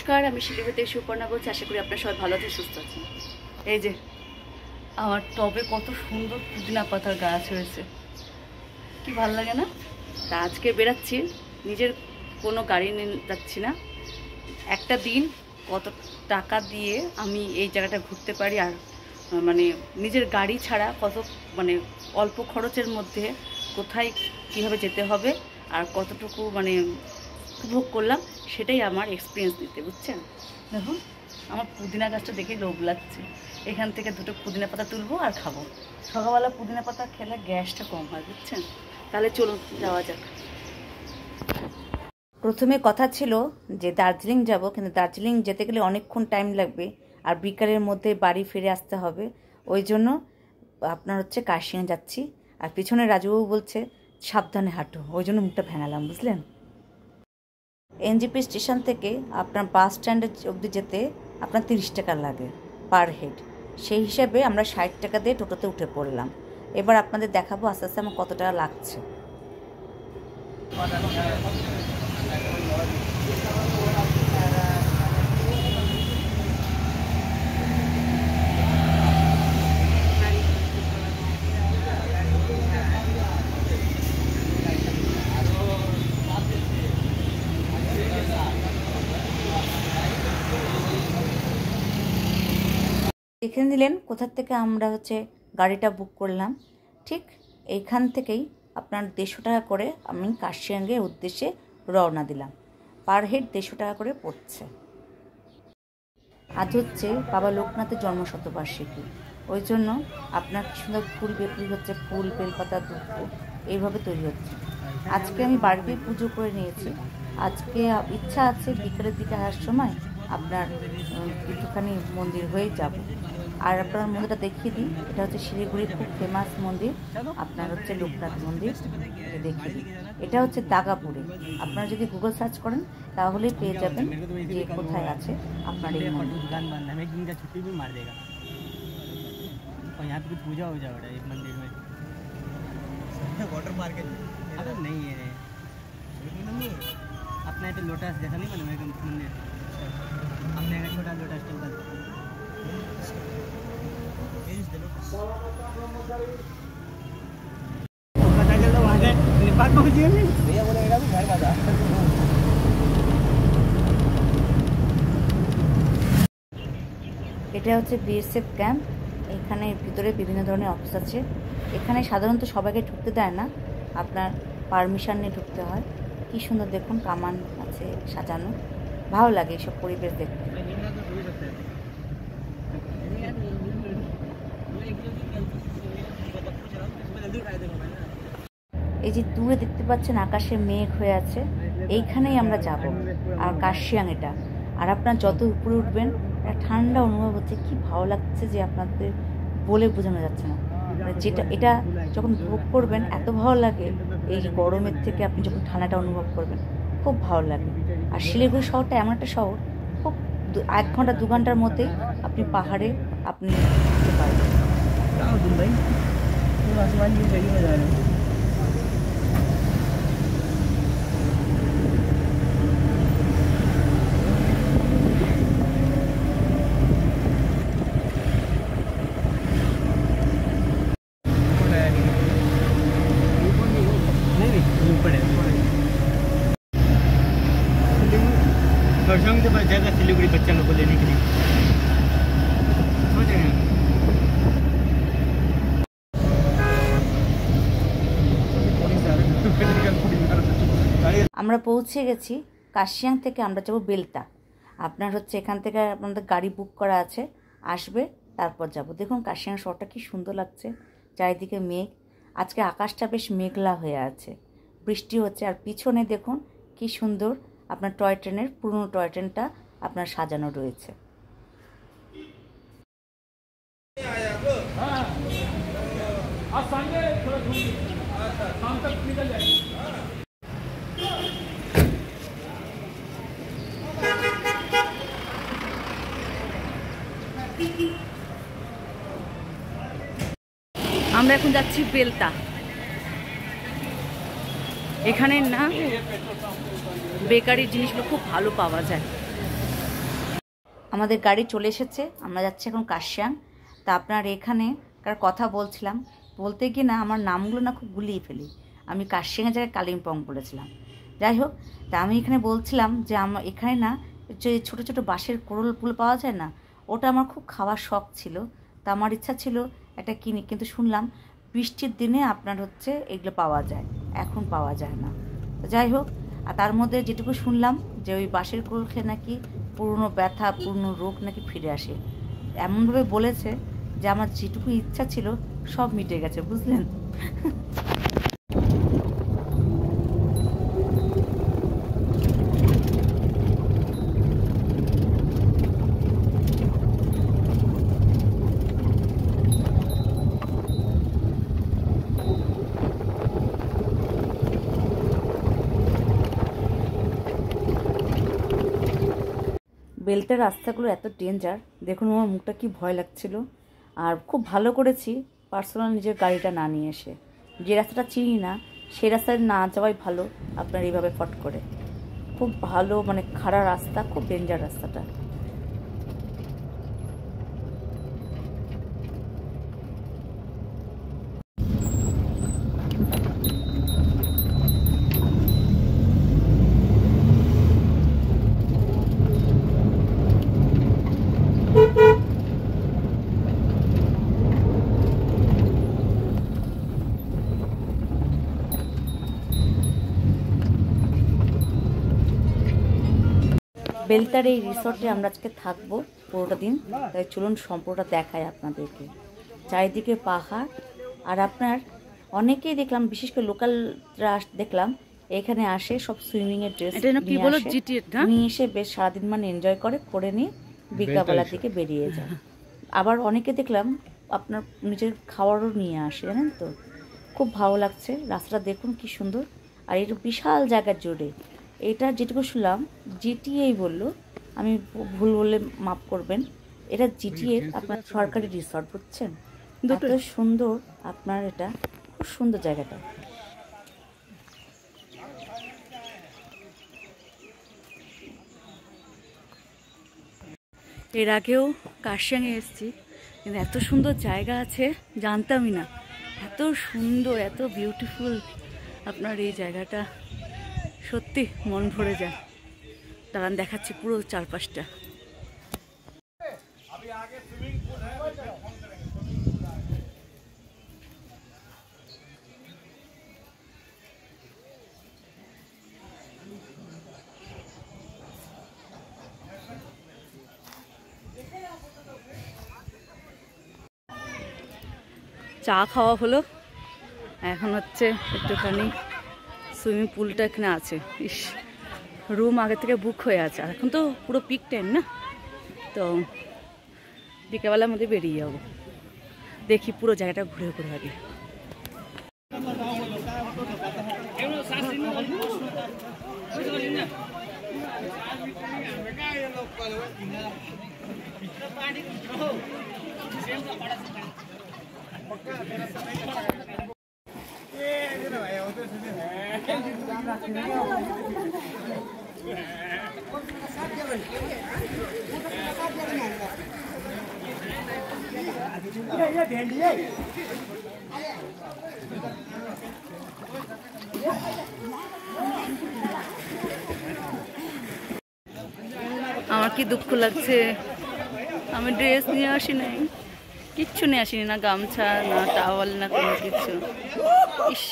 নমস্কার, আমি শিলিগুড়ি থেকে সুপর্ণা বলছি। আশা করি আপনারা সবাই ভালো আছেন, সুস্থ আছেন। এই যে আমার টবে কত সুন্দর পুদিনা পাতার গাছ হয়েছে, কি ভালো লাগে না? তা আজকে বেরাচ্ছি, নিজের কোনো গাড়ি নিয়ে যাচ্ছি না। একটা দিন কত টাকা দিয়ে আমি এই জায়গাটা ঘুরতে পারি, আর মানে নিজের গাড়ি ছাড়া কত মানে অল্প খরচের মধ্যে কোথায় কীভাবে যেতে হবে আর কতটুকু মানে উপভোগ করলাম, সেটাই আমার এক্সপিরিয়েন্স দিতে, বুঝছেন? দেখুন আমার পুদিনা গাছটা দেখে লোভ লাগছে। এখান থেকে দুটো পুদিনা পাতা তুলবো আর খাবো। সকালবেলা পুদিনা পাতা খেলে গ্যাসটা কম হয়, বুঝছেন? তাহলে চলুন যাওয়া যাক। প্রথমে কথা ছিল যে দার্জিলিং যাব, কিন্তু দার্জিলিং যেতে গেলে অনেকক্ষণ টাইম লাগবে আর বিকালের মধ্যে বাড়ি ফিরে আসতে হবে। ওই জন্য আপনার হচ্ছে কার্শিয়াং যাচ্ছি, আর পিছনে রাজুবাবু বলছে সাবধানে হাঁটো, ওই জন্য মুখটা ভেঙালাম, বুঝলেন? এনজিপি স্টেশন থেকে আপনার বাস স্ট্যান্ডে অবধি যেতে আপনার 30 টাকা লাগে পার হেড। সেই হিসাবে আমরা 60 টাকা দিয়ে টোটোতে উঠে পড়লাম। এবার আপনাদের দেখাবো আস্তে আস্তে আমার কত টাকা লাগছে। দেখে নিলেন কোথা থেকে আমরা হচ্ছে গাড়িটা বুক করলাম। ঠিক এইখান থেকেই আপনার 150 টাকা করে আমি কার্শিয়াংয়ের উদ্দেশ্যে রওনা দিলাম। পার হেড 150 টাকা করে পড়ছে। আজ হচ্ছে বাবা লোকনাথের জন্মশতবার্ষিকী, ওই জন্য আপনার কি সুন্দর ফুল বেপুরি হচ্ছে, ফুল বেলপাতা দুধ এইভাবে তৈরি হচ্ছে। আজকে আমি বাড়িতে পুজো করে নিয়েছি। আজকে ইচ্ছা আছে বিকেলের দিকে আসার সময় আপনার একটুখানি মন্দির হয়ে যাব। আর আপনার মন্দিরটা দেখিয়ে দিই, এটা হচ্ছে শিলিগুড়ির খুব ফেমাস মন্দির, আপনার হচ্ছে লোকনাথ মন্দির। দেখিয়ে দিই, এটা হচ্ছে দাগাপুরে। আপনারা যদি গুগল সার্চ করেন তাহলে পেয়ে যাবেন যে কোথায় আছে আপনার এই মন্দির। पूजा हो जाएगा एक मंदिर में वाटर पार्क अरे नहीं है अपना तो लोटस जैसा नहीं बना मेरे मंदिर, हमने एक छोटा लोटस टेम्पल पता चला वहाँ से नेपाल पहुँचे भैया बोलेगा भी घर का था। এটা হচ্ছে বিএসএফ ক্যাম্প। এখানে ভিতরে বিভিন্ন ধরনের অফিস আছে। এখানে সাধারণত সবাইকে ঢুকতে দেয় না, আপনার পারমিশন নিয়ে ঢুকতে হয়। কি সুন্দর দেখুন, কামান আছে সাজানো, ভালো লাগে এসব পরিবেশ দেখতে। এই যে দূরে দেখতে পাচ্ছেন আকাশে মেঘ হয়ে আছে, এইখানেই আমরা যাব। আর কার্শিয়াং এটা। আর আপনার যত উপরে উঠবেন একটা ঠান্ডা অনুভব হচ্ছে, কি ভালো লাগছে যে আপনাদের বলে বোঝানো যাচ্ছে না। যেটা এটা যখন ভোগ করবেন এত ভালো লাগে, এই গরমের থেকে আপনি যখন ঠান্ডাটা অনুভব করবেন খুব ভালো লাগে। আর শিলিগুড়ি শহরটা এমন একটা শহর, খুব 1 ঘন্টা 2 ঘন্টার মধ্যে আপনি পাহাড়ে আপনি উঠতে পারবেন। दर्शन के बाद जाएगा सिलीगुड़ी बच्चा लोग को लेने के लिए, समझ रहे हैं? আমরা পৌঁছে গেছি। কার্শিয়াং থেকে আমরা যাব বেলতা। আপনার হচ্ছে এখান থেকে আপনাদের গাড়ি বুক করা আছে, আসবে তারপর যাব। দেখুন কার্শিয়াং শহরটা কি সুন্দর লাগছে, চারিদিকে মেঘ। আজকে আকাশটা বেশ মেঘলা হয়ে আছে, বৃষ্টি হচ্ছে। আর পিছনে দেখুন কি সুন্দর আপনার টয় ট্রেনের, পুরনো টয় ট্রেনটা আপনার সাজানো রয়েছে। আমরা এখন যাচ্ছি বেলতা। এখানে না বেকারির জিনিসগুলো খুব ভালো পাওয়া যায়। আমাদের গাড়ি চলে এসেছে, আমরা যাচ্ছি এখন কার্শিয়াং। তা আপনার এখানে কার কথা বলছিলাম, বলতে গিয়ে না আমার নামগুলো না খুব গুলিয়ে ফেলি। আমি কার্শিয়াংয়ের জায়গায় কালিম্পং বলেছিলাম। যাই হোক, তা আমি এখানে বলছিলাম যে আমার এখানে না যে ছোটো ছোটো বাঁশের কোরল ফুল পাওয়া যায় না, ওটা আমার খুব খাওয়ার শখ ছিল। তা আমার ইচ্ছা ছিল এটা কিনি, কিন্তু শুনলাম বৃষ্টির দিনে আপনার হচ্ছে এগুলো পাওয়া যায়, এখন পাওয়া যায় না। যাই হোক, আর তার মধ্যে যেটুকু শুনলাম যে ওই বাঁশের কোরল খেয়ে নাকি পুরনো ব্যথা, পুরনো রোগ নাকি ফিরে আসে, এমনভাবে বলেছে যে আমার যেটুকু ইচ্ছা ছিল সব মিটে গেছে, বুঝলেন। বেলটার রাস্তাগুলো এত ডেঞ্জার, দেখুন আমার মুখটা কি ভয় লাগছিল। আর খুব ভালো করেছি পার্সোনাল নিজের গাড়িটা না নিয়ে এসে, যে রাস্তাটা চিনি না সেই রাস্তায় না যাওয়াই ভালো। আপনার এইভাবে ফট করে খুব ভালো, মানে খারাপ রাস্তা, খুব ডেঞ্জার রাস্তাটা। বেলটার এই রিসর্টে আমরা আজকে থাকবো পুরোটা দিন। তাই চলুন সম্পূর্ণটা দেখায় আপনাদেরকে। চারিদিকে পাহাড়, আর আপনার অনেকেই দেখলাম, বিশেষ করে লোকালরা দেখলাম এখানে আসে সব সুইমিংয়ের ড্রেস নিয়ে এসে বেশ সারাদিন মানে এনজয় করে নিয়ে বিকালবেলার দিকে বেরিয়ে যায়। আবার অনেকে দেখলাম আপনার নিজের খাওয়ারও নিয়ে আসে, জানেন তো। খুব ভালো লাগছে, রাস্তাটা দেখুন কি সুন্দর। আর এটা বিশাল জায়গা জুড়ে। এটা যেটুকু শুনলাম জিটিএ বললো, আমি ভুল বললে মাফ করবেন। এটা জিটিএ আপনার সরকারি রিসর্ট, বুঝছেন। এত সুন্দর আপনার, এটা খুব সুন্দর জায়গাটা। এর আগেও কার্শিয়াংয়ে এসেছি, কিন্তু এত সুন্দর জায়গা আছে জানতামই না। এত সুন্দর, এত বিউটিফুল আপনার এই জায়গাটা, সত্যি মন ভরে যায়। দাঁড়ান দেখাচ্ছি পুরো চারপাশটা। চা খাওয়া হলো, এখন হচ্ছে একটুখানি সুইমিং পুলটা এখানে আছে। ইস, রুম আগে থেকে বুক হয়ে আছে। আর এখন তো পুরো পিক টাইম না, তো বিকেলবেলার মধ্যে বেরিয়ে যাবো। দেখি পুরো জায়গাটা ঘুরে ঘুরে আগে। আমার কি দুঃখ লাগছে, আমি ড্রেস নিয়ে আসি নাই, কিচ্ছু নিয়ে আসিনি, না গামছা, না টাওয়াল, না কোনো কিছু। ইস,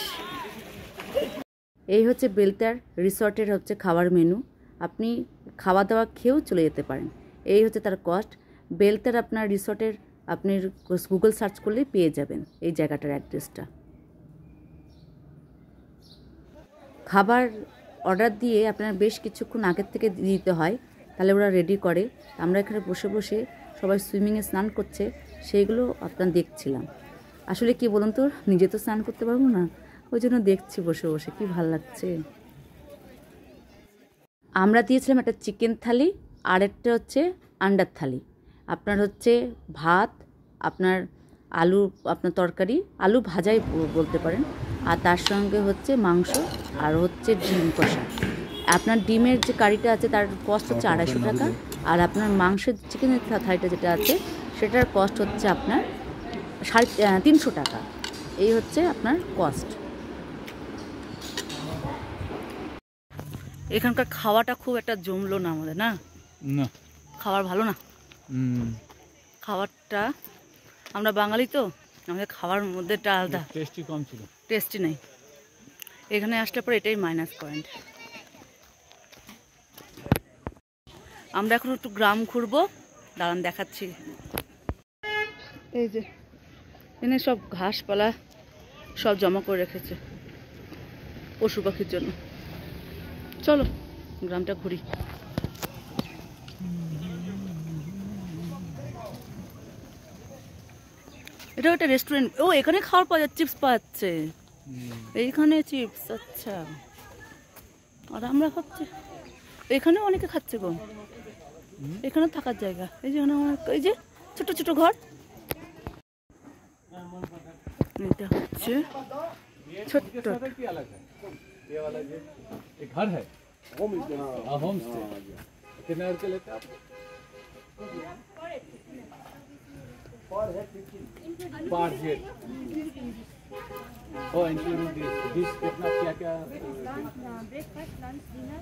এই হচ্ছে বেলটার রিসর্টের হচ্ছে খাবার মেনু। আপনি খাওয়া দাওয়া খেয়েও চলে যেতে পারেন। এই হচ্ছে তার কস্ট। বেলটার আপনার রিসর্টের আপনি গুগল সার্চ করলেই পেয়ে যাবেন এই জায়গাটার অ্যাড্রেসটা। খাবার অর্ডার দিয়ে আপনার বেশ কিছুক্ষণ আগের থেকে দিতে হয়, তাহলে ওরা রেডি করে। আমরা এখানে বসে বসে সবাই সুইমিংয়ে স্নান করছে, সেইগুলো আপনার দেখছিলাম। আসলে কি বলুন তো, নিজে তো স্নান করতে পারবো না, ওই জন্য দেখছি বসে বসে, কি ভাল লাগছে। আমরা দিয়েছিলাম একটা চিকেন থালি, আর একটা হচ্ছে আন্ডার থালি। আপনার হচ্ছে ভাত, আপনার আলু, আপনার তরকারি, আলু ভাজাই বলতে পারেন, আর তার সঙ্গে হচ্ছে মাংস, আর হচ্ছে ডিম কষা। আপনার ডিমের যে কারিটা আছে তার কস্ট হচ্ছে 250 টাকা, আর আপনার মাংসের চিকেনের থালিটা যেটা আছে সেটার কস্ট হচ্ছে আপনার 350 টাকা। এই হচ্ছে আপনার কস্ট। এখানকার খাওয়াটা খুব একটা জমলো না আমাদের, না না খাবার ভালো না। খাবারটা আমরা বাঙালি তো, আমাদের খাওয়ার মধ্যে আলাদা টেস্টি কম ছিল, টেস্টি নেই। এখানে আসলে পরে এটাই মাইনাস পয়েন্ট। আমরা এখন একটু গ্রাম ঘুরবো, দাঁড়ান দেখাচ্ছি। এই যে এখানে সব ঘাসপালা সব জমা করে রেখেছে পশু পাখির জন্য। চলো গ্রামটা ঘুরি। এটাও একটা রেস্টুরেন্ট। ও এখানে খাওয়ার পাওয়া যাচ্ছে, চিপস পাওয়া যাচ্ছে এইখানে, চিপস। আচ্ছা, আর আমরা ভাবছি এখানেও অনেকে খাচ্ছে গো, এখানে থাকার জায়গা। এই যে এই যে ছোট ছোট ঘর, এটা হচ্ছে ছোট্ট घर है होम स्टे कितने के लेते आप? पर हेड ओ इंक्लूडिंग दिस कितना क्या क्या ब्रेकफास्ट लंच डिनर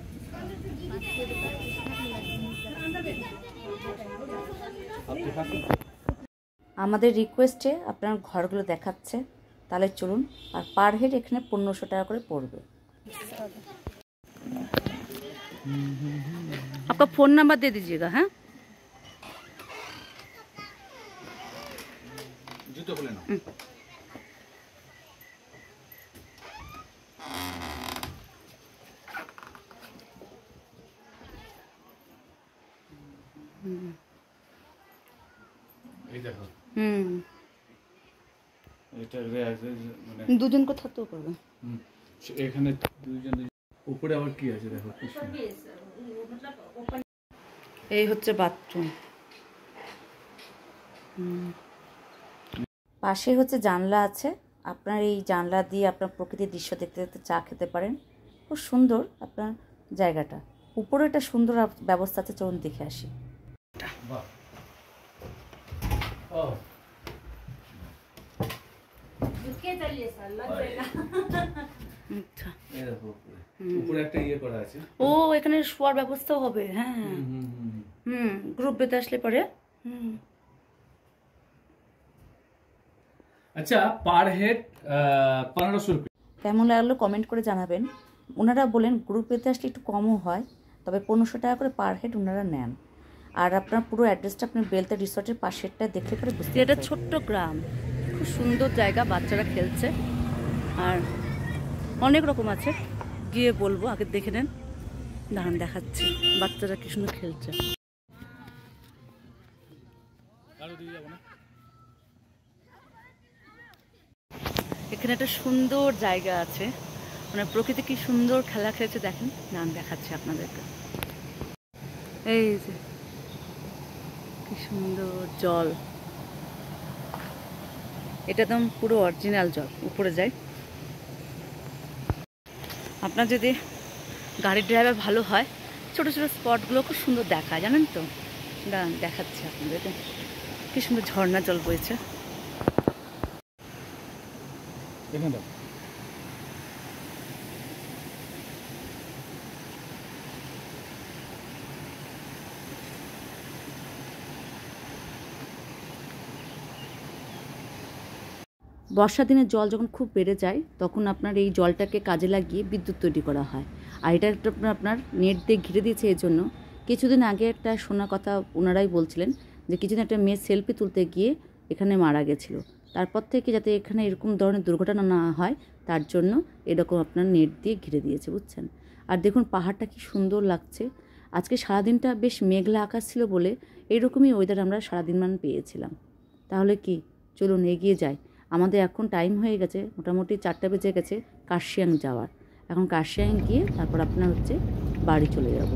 आप दिखा सकते? আমাদের রিকোয়েস্টে আপনার ঘরগুলো দেখাচ্ছে। তাহলে চলুন। আর পার হেড এখানে 1500 টাকা করে পড়বে। आपका फोन नंबर दे दीजिएगा। हाँ, जूते खोले ना। এই দেখো এটা মানে দুজন को থাকতেও পারবে। এখানে দুজন, উপরে আবার কি আছে দেখো। এই হচ্ছে বাথরুম। পাশে হচ্ছে জানলা আছে। আপনার এই জানলা দিয়ে আপনার প্রকৃতির দৃশ্য দেখতে দেখতে চা খেতে পারেন। খুব সুন্দর আপনার জায়গাটা। উপরে একটা সুন্দর ব্যবস্থা আছে, চলুন দেখে আসি। উপরে একটা ইয়ে করা আছে। ও এখানে শোয়ার ব্যবস্থাও হবে। হ্যাঁ গ্রুপ বেতে আসলে পরে। আচ্ছা, পার হেড 1500 রুপি। কেমন লাগলো কমেন্ট করে জানাবেন। ওনারা বলেন গ্রুপ বেতে আসলে একটু কমও হয়, তবে 1500 টাকা করে পার হেড ওনারা নেন। আর আপনার পুরো অ্যাড্রেসটা আপনি বেলতা রিসর্টের পাশেরটা দেখলে পরে বুঝতে। এটা ছোট্ট গ্রাম, খুব সুন্দর জায়গা, বাচ্চারা খেলছে আর অনেক রকম আছে। গিয়ে বলবো, আগে দেখে নেন। দাঁড়ান দেখাচ্ছি বাচ্চারা কি সুন্দর খেলছে। এখানে একটা সুন্দর জায়গা আছে, মানে প্রকৃতি কি সুন্দর খেলা খেলছে দেখেন। দাঁড়ান দেখাচ্ছি আপনাদেরকে। এই যে কি সুন্দর জল, এটা একদম পুরো অরিজিনাল জল, উপরে যায়। আপনার যদি গাড়ির ড্রাইভার ভালো হয়, ছোট ছোট স্পটগুলো খুব সুন্দর দেখায়, জানেন তো। দাঁড়ান দেখাচ্ছি আপনাদেরকে, কি সুন্দর ঝর্ণা জল বইছে। দেখেন দাও, বর্ষা দিনে জল যখন খুব বেড়ে যায় তখন আপনার এই জলটাকে কাজে লাগিয়ে বিদ্যুৎ তৈরি করা হয়। আর এটা একটা আপনার নেট দিয়ে ঘিরে দিয়েছে। এই জন্য কিছুদিন আগে একটা শোনা কথা ওনারাই বলছিলেন যে কিছুদিন একটা মেয়ে সেলফি তুলতে গিয়ে এখানে মারা গেছিল। তারপর থেকে যাতে এখানে এরকম ধরনের দুর্ঘটনা না হয় তার জন্য এরকম আপনার নেট দিয়ে ঘিরে দিয়েছে, বুঝছেন। আর দেখুন পাহাড়টা কি সুন্দর লাগছে। আজকে সারাদিনটা বেশ মেঘলা আকাশ ছিল বলে এইরকমই ওয়েদার আমরা সারাদিন পেয়েছিলাম। তাহলে কি, চলুন এগিয়ে যাই। আমাদের এখন টাইম হয়ে গেছে, মোটামুটি 4টা বেজে গেছে কার্শিয়াং যাওয়ার। এখন কার্শিয়াং গিয়ে তারপর আপনার হচ্ছে বাড়ি চলে যাব।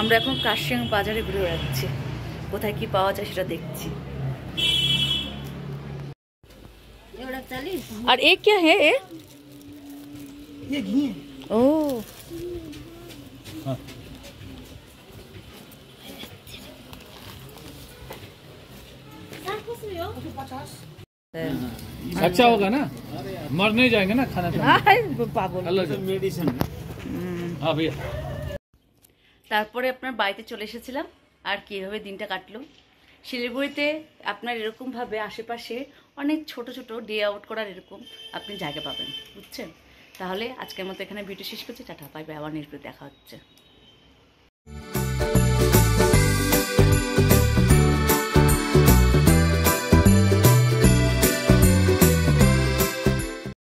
আমরা এখন কাশিয়াং বাজারে ঘুরে বেড়াচ্ছি, কোথায় কি পাওয়া যায় সেটা দেখছি। और एक क्या है ये घी है। ओ हाँ। अच्छा होगा ना, मर नहीं जाएंगे ना खाना পাগল मेडिसिन। हाँ भैया। তারপরে আপনার বাড়িতে চলে এসেছিলাম। আর কীভাবে দিনটা কাটলো শিলিগুড়িতে, আপনার এরকমভাবে আশেপাশে অনেক ছোট ছোট ডে আউট করার এরকম আপনি জায়গা পাবেন, বুঝছেন? তাহলে আজকের মতো এখানে ভিডিও শেষ করছি। টাটা, বাই বাই, আবার নেক্সট ভিডিও দেখা হচ্ছে।